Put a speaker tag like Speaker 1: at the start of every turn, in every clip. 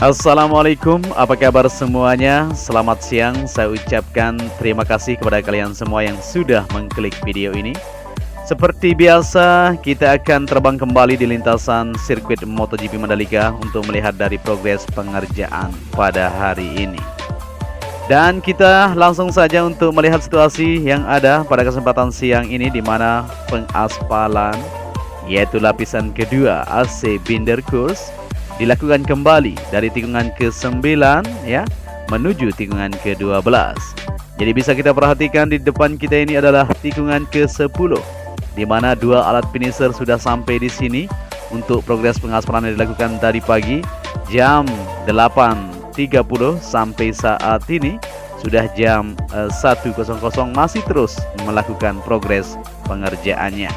Speaker 1: Assalamualaikum, apa kabar semuanya? Selamat siang, saya ucapkan terima kasih kepada kalian semua yang sudah mengklik video ini. Seperti biasa, kita akan terbang kembali di lintasan sirkuit MotoGP Mandalika untuk melihat dari progres pengerjaan pada hari ini. Dan kita langsung saja untuk melihat situasi yang ada pada kesempatan siang ini, di mana pengaspalan yaitu lapisan kedua AC Binder Course dilakukan kembali dari tikungan ke-9 ya menuju tikungan ke-12. Jadi bisa kita perhatikan di depan kita ini adalah tikungan ke-10, di mana dua alat finisher sudah sampai di sini untuk progres pengaspalan yang dilakukan tadi pagi jam 8.30 sampai saat ini sudah jam 1.00 masih terus melakukan progres pengerjaannya.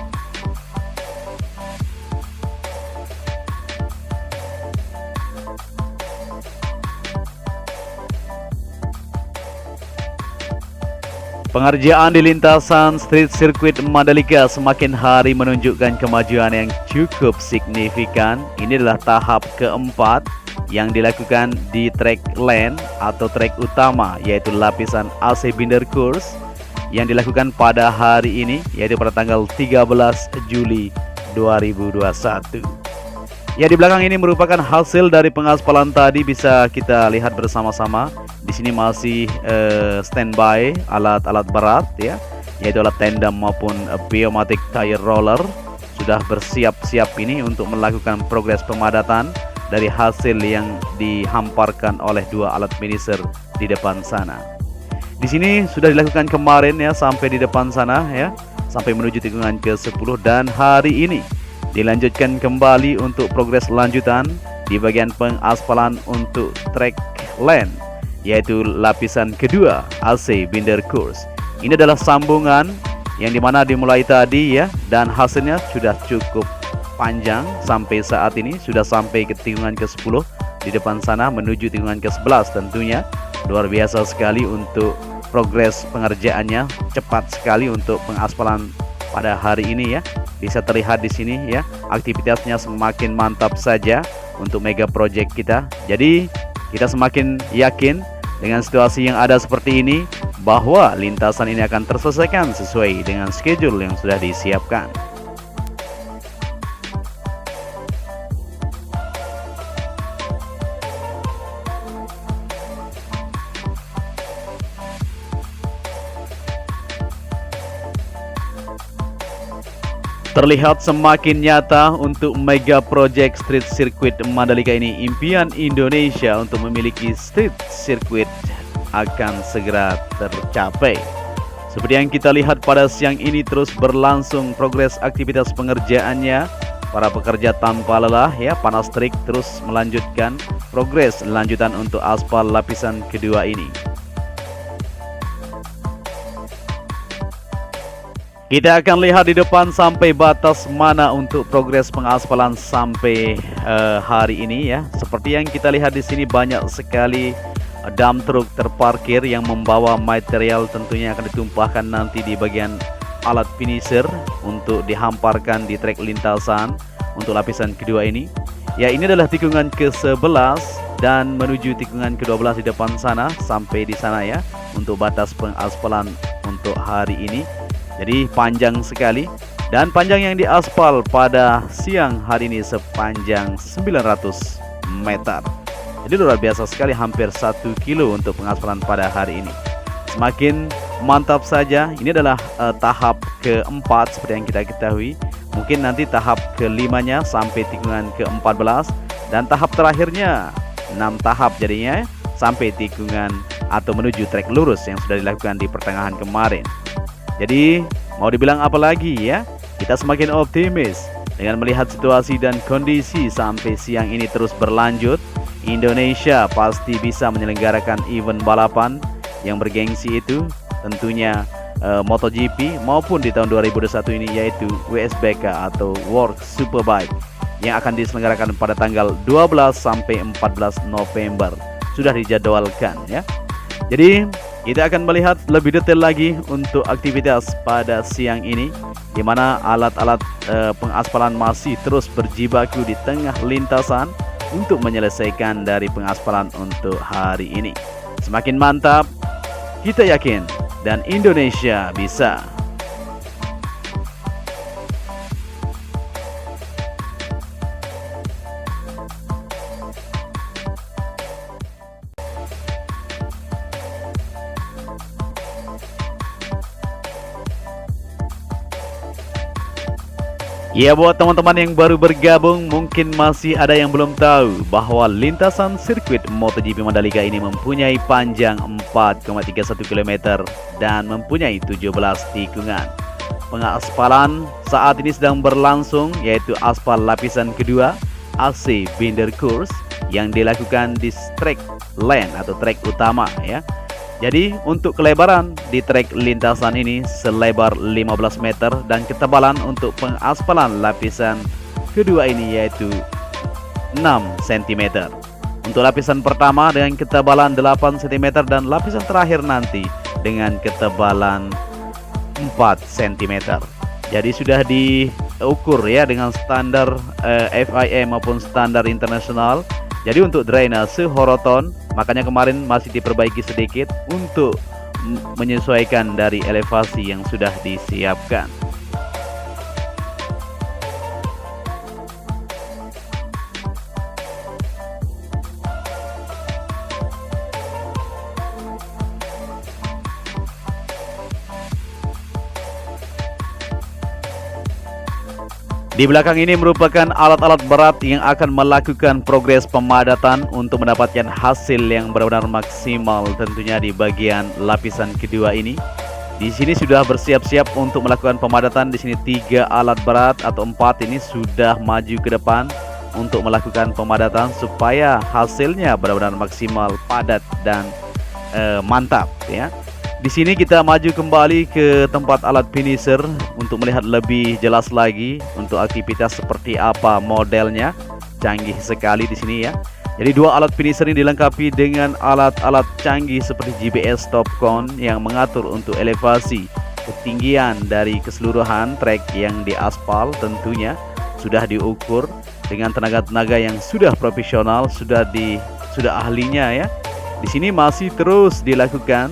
Speaker 1: Pengerjaan di lintasan street circuit Mandalika semakin hari menunjukkan kemajuan yang cukup signifikan. Ini adalah tahap keempat yang dilakukan di track lane atau track utama, yaitu lapisan AC Binder Course yang dilakukan pada hari ini, yaitu pada tanggal 13 Juli 2021. Ya, di belakang ini merupakan hasil dari pengaspalan tadi, bisa kita lihat bersama-sama. Di sini masih standby alat-alat berat ya, yaitu alat tandem maupun pneumatic tire roller sudah bersiap-siap ini untuk melakukan progres pemadatan dari hasil yang dihamparkan oleh dua alat finisher di depan sana. Di sini sudah dilakukan kemarin ya, sampai di depan sana ya, sampai menuju tikungan ke-10, dan hari ini dilanjutkan kembali untuk progres lanjutan di bagian pengaspalan untuk track lane, yaitu lapisan kedua AC Binder Course. Ini adalah sambungan yang dimana dimulai tadi ya, dan hasilnya sudah cukup panjang sampai saat ini, sudah sampai ke tikungan ke-10 di depan sana menuju tikungan ke-11. Tentunya luar biasa sekali untuk progres pengerjaannya, cepat sekali untuk pengaspalan pada hari ini ya. Bisa terlihat di sini ya, aktivitasnya semakin mantap saja untuk mega project kita. Jadi kita semakin yakin dengan situasi yang ada seperti ini bahwa lintasan ini akan terselesaikan sesuai dengan schedule yang sudah disiapkan. Terlihat semakin nyata untuk mega project street circuit Mandalika ini. Impian Indonesia untuk memiliki street circuit akan segera tercapai. Seperti yang kita lihat pada siang ini, terus berlangsung progres aktivitas pengerjaannya. Para pekerja tanpa lelah ya, panas terik terus melanjutkan progres lanjutan untuk aspal lapisan kedua ini. Kita akan lihat di depan sampai batas mana untuk progres pengaspalan sampai hari ini ya. Seperti yang kita lihat di sini, banyak sekali dump truck terparkir yang membawa material, tentunya akan ditumpahkan nanti di bagian alat finisher untuk dihamparkan di trek lintasan untuk lapisan kedua ini. Ya, ini adalah tikungan ke-11 dan menuju tikungan ke-12 di depan sana, sampai di sana ya untuk batas pengaspalan untuk hari ini. Jadi panjang sekali, dan panjang yang diaspal pada siang hari ini sepanjang 900 meter. Jadi luar biasa sekali, hampir 1 kilo untuk pengaspalan pada hari ini. Semakin mantap saja. Ini adalah tahap keempat seperti yang kita ketahui. Mungkin nanti tahap ke-5-nya sampai tikungan ke-14, dan tahap terakhirnya 6 tahap jadinya sampai tikungan atau menuju trek lurus yang sudah dilakukan di pertengahan kemarin. Jadi mau dibilang apa lagi ya, kita semakin optimis dengan melihat situasi dan kondisi sampai siang ini terus berlanjut. Indonesia pasti bisa menyelenggarakan event balapan yang bergengsi itu, tentunya MotoGP maupun di tahun 2021 ini, yaitu WSBK atau World Superbike yang akan diselenggarakan pada tanggal 12 sampai 14 November. Sudah dijadwalkan ya. Jadi kita akan melihat lebih detail lagi untuk aktivitas pada siang ini, di mana alat-alat pengaspalan masih terus berjibaku di tengah lintasan untuk menyelesaikan dari pengaspalan untuk hari ini. Semakin mantap, kita yakin, dan Indonesia bisa. Ya, buat teman-teman yang baru bergabung, mungkin masih ada yang belum tahu bahwa lintasan sirkuit MotoGP Mandalika ini mempunyai panjang 4,31 km dan mempunyai 17 tikungan. Pengaspalan saat ini sedang berlangsung, yaitu aspal lapisan kedua AC Binder Course yang dilakukan di track lane atau track utama ya. Jadi untuk kelebaran di trek lintasan ini selebar 15 meter dan ketebalan untuk pengaspalan lapisan kedua ini yaitu 6 cm. Untuk lapisan pertama dengan ketebalan 8 cm dan lapisan terakhir nanti dengan ketebalan 4 cm. Jadi sudah diukur ya dengan standar FIA maupun standar internasional. Jadi untuk drainase horoton, makanya kemarin masih diperbaiki sedikit untuk menyesuaikan dari elevasi yang sudah disiapkan. Di belakang ini merupakan alat-alat berat yang akan melakukan progres pemadatan untuk mendapatkan hasil yang benar-benar maksimal tentunya di bagian lapisan kedua ini. Di sini sudah bersiap-siap untuk melakukan pemadatan. Di sini 3 alat berat atau 4 ini sudah maju ke depan untuk melakukan pemadatan supaya hasilnya benar-benar maksimal, padat dan mantap ya. Di sini kita maju kembali ke tempat alat finisher untuk melihat lebih jelas lagi untuk aktivitas seperti apa modelnya. Canggih sekali di sini ya. Jadi 2 alat finisher ini dilengkapi dengan alat-alat canggih seperti GPS Topcon yang mengatur untuk elevasi ketinggian dari keseluruhan trek yang diaspal. Tentunya sudah diukur dengan tenaga-tenaga yang sudah profesional, sudah ahlinya ya. Di sini masih terus dilakukan.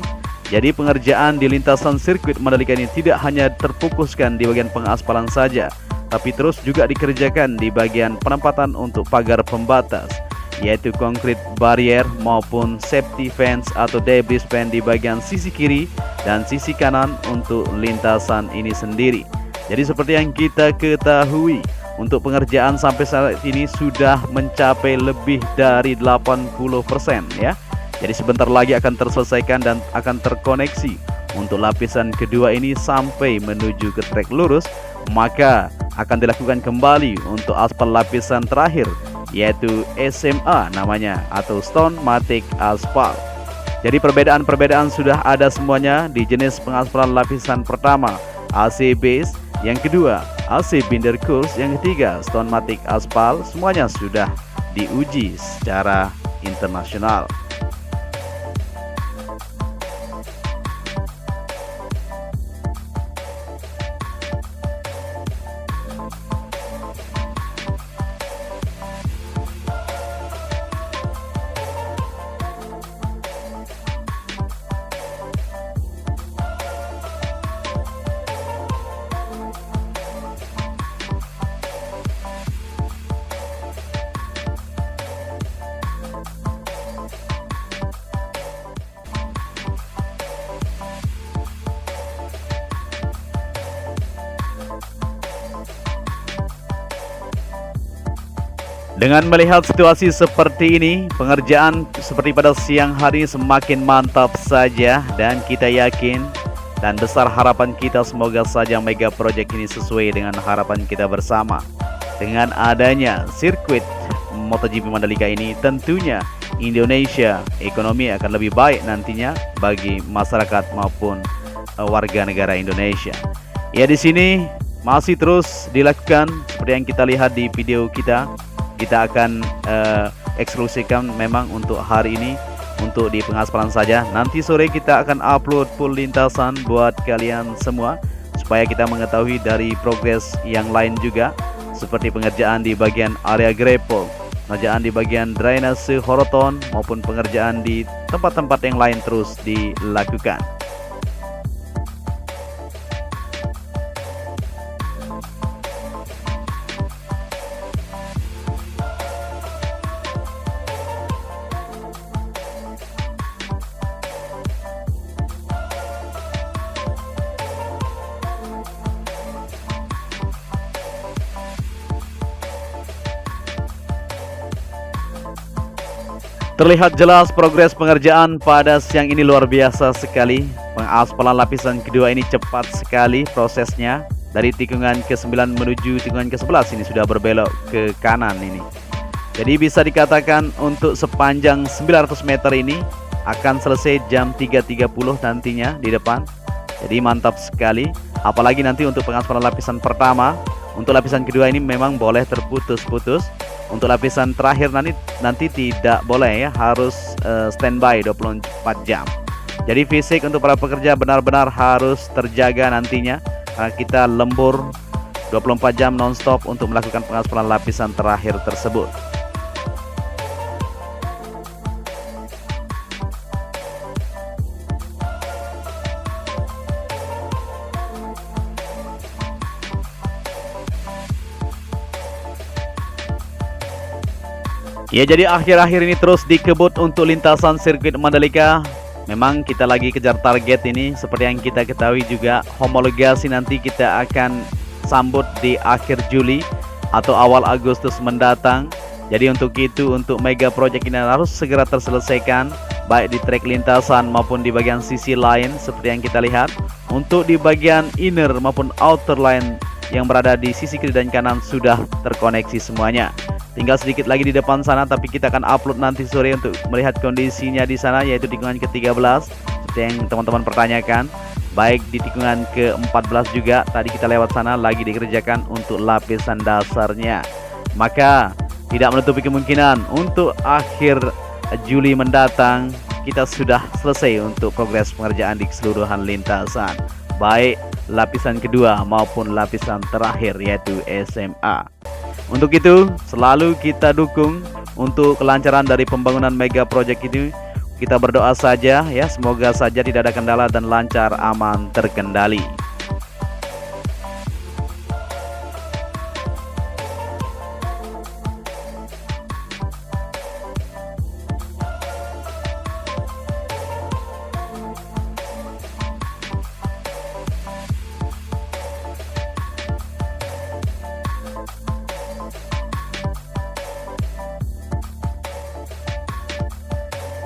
Speaker 1: Jadi pengerjaan di lintasan sirkuit Mandalika ini tidak hanya terfokuskan di bagian pengaspalan saja, tapi terus juga dikerjakan di bagian penempatan untuk pagar pembatas, yaitu concrete barrier maupun safety fence atau debris fence di bagian sisi kiri dan sisi kanan untuk lintasan ini sendiri. Jadi seperti yang kita ketahui, untuk pengerjaan sampai saat ini sudah mencapai lebih dari 80% ya. Jadi sebentar lagi akan terselesaikan dan akan terkoneksi untuk lapisan kedua ini sampai menuju ke trek lurus. Maka akan dilakukan kembali untuk aspal lapisan terakhir, yaitu SMA namanya atau Stone Matic Asphalt. Jadi perbedaan-perbedaan sudah ada semuanya di jenis pengaspalan lapisan pertama AC Base, yang kedua AC Binder Course, yang ketiga Stone Matic Asphalt. Semuanya sudah diuji secara internasional. Dengan melihat situasi seperti ini, pengerjaan seperti pada siang hari semakin mantap saja, dan kita yakin dan besar harapan kita semoga saja mega project ini sesuai dengan harapan kita bersama. Dengan adanya sirkuit MotoGP Mandalika ini, tentunya Indonesia ekonomi akan lebih baik nantinya bagi masyarakat maupun warga negara Indonesia. Ya, di sini masih terus dilakukan seperti yang kita lihat di video kita. Kita akan eksklusifkan memang untuk hari ini untuk di pengaspalan saja. Nanti sore kita akan upload full lintasan buat kalian semua supaya kita mengetahui dari progres yang lain juga, seperti pengerjaan di bagian area grapple, pengerjaan di bagian drainase horoton maupun pengerjaan di tempat-tempat yang lain terus dilakukan. Terlihat jelas progres pengerjaan pada siang ini luar biasa sekali. Pengaspalan lapisan kedua ini cepat sekali prosesnya. Dari tikungan ke-9 menuju tikungan ke-11 ini sudah berbelok ke kanan ini. Jadi bisa dikatakan untuk sepanjang 900 meter ini akan selesai jam 3.30 nantinya di depan. Jadi mantap sekali. Apalagi nanti untuk pengaspalan lapisan pertama. Untuk lapisan kedua ini memang boleh terputus-putus. Untuk lapisan terakhir nanti tidak boleh ya, harus standby 24 jam. Jadi fisik untuk para pekerja benar-benar harus terjaga nantinya. Kita lembur 24 jam nonstop untuk melakukan pengaspalan lapisan terakhir tersebut. Ya, jadi akhir-akhir ini terus dikebut untuk lintasan sirkuit Mandalika. Memang kita lagi kejar target ini. Seperti yang kita ketahui juga, homologasi nanti kita akan sambut di akhir Juli atau awal Agustus mendatang. Jadi untuk itu, untuk mega project ini harus segera terselesaikan, baik di trek lintasan maupun di bagian sisi lain seperti yang kita lihat. Untuk di bagian inner maupun outer line yang berada di sisi kiri dan kanan sudah terkoneksi semuanya. Tinggal sedikit lagi di depan sana, tapi kita akan upload nanti sore untuk melihat kondisinya di sana, yaitu tikungan ke-13 seperti yang teman-teman pertanyakan. Baik di tikungan ke-14 juga tadi kita lewat sana lagi dikerjakan untuk lapisan dasarnya. Maka tidak menutupi kemungkinan untuk akhir Juli mendatang kita sudah selesai untuk progres pengerjaan di keseluruhan lintasan, baik lapisan kedua maupun lapisan terakhir yaitu SMA. Untuk itu selalu kita dukung untuk kelancaran dari pembangunan mega project ini. Kita berdoa saja ya, semoga saja tidak ada kendala dan lancar, aman, terkendali.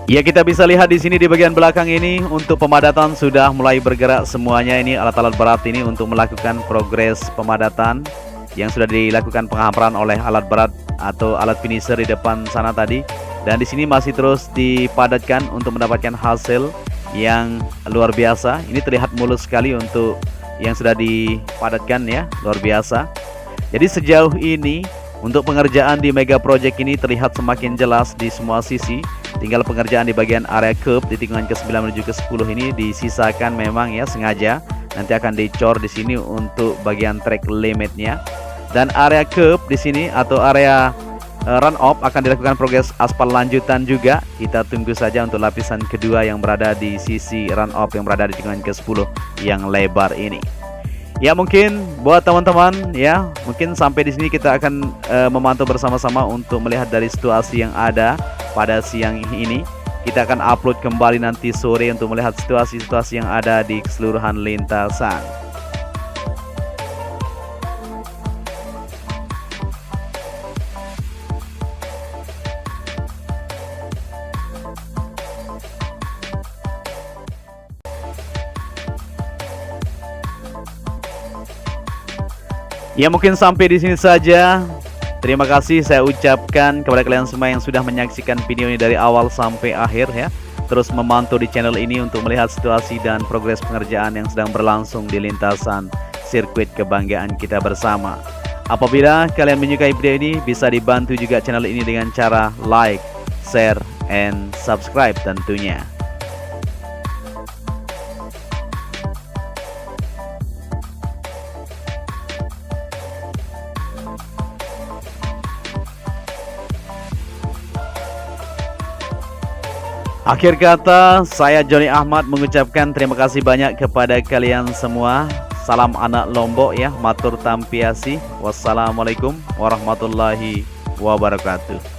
Speaker 1: Ya, kita bisa lihat di sini di bagian belakang ini untuk pemadatan sudah mulai bergerak semuanya. Ini alat-alat berat ini untuk melakukan progres pemadatan yang sudah dilakukan penghamparan oleh alat berat atau alat finisher di depan sana tadi. Dan di sini masih terus dipadatkan untuk mendapatkan hasil yang luar biasa. Ini terlihat mulus sekali untuk yang sudah dipadatkan ya, luar biasa. Jadi sejauh ini untuk pengerjaan di mega project ini terlihat semakin jelas di semua sisi. Tinggal pengerjaan di bagian area curb di tikungan ke-9 menuju ke-10 ini disisakan memang ya, sengaja nanti akan dicor di sini untuk bagian track limitnya. Dan area curb di sini atau area run off akan dilakukan progres aspal lanjutan juga. Kita tunggu saja untuk lapisan kedua yang berada di sisi run off yang berada di tikungan ke-10 yang lebar ini. Ya, mungkin buat teman-teman ya, mungkin sampai di sini kita akan memantau bersama-sama untuk melihat dari situasi yang ada pada siang ini. Kita akan upload kembali nanti sore untuk melihat situasi-situasi yang ada di keseluruhan lintasan. Ya, mungkin sampai di sini saja. Terima kasih saya ucapkan kepada kalian semua yang sudah menyaksikan video ini dari awal sampai akhir ya. Terus memantau di channel ini untuk melihat situasi dan progres pengerjaan yang sedang berlangsung di lintasan sirkuit kebanggaan kita bersama. Apabila kalian menyukai video ini, bisa dibantu juga channel ini dengan cara like, share, and subscribe tentunya. Akhir kata, saya Joni Ahmad mengucapkan terima kasih banyak kepada kalian semua. Salam anak Lombok ya, matur tampiasi. Wassalamualaikum warahmatullahi wabarakatuh.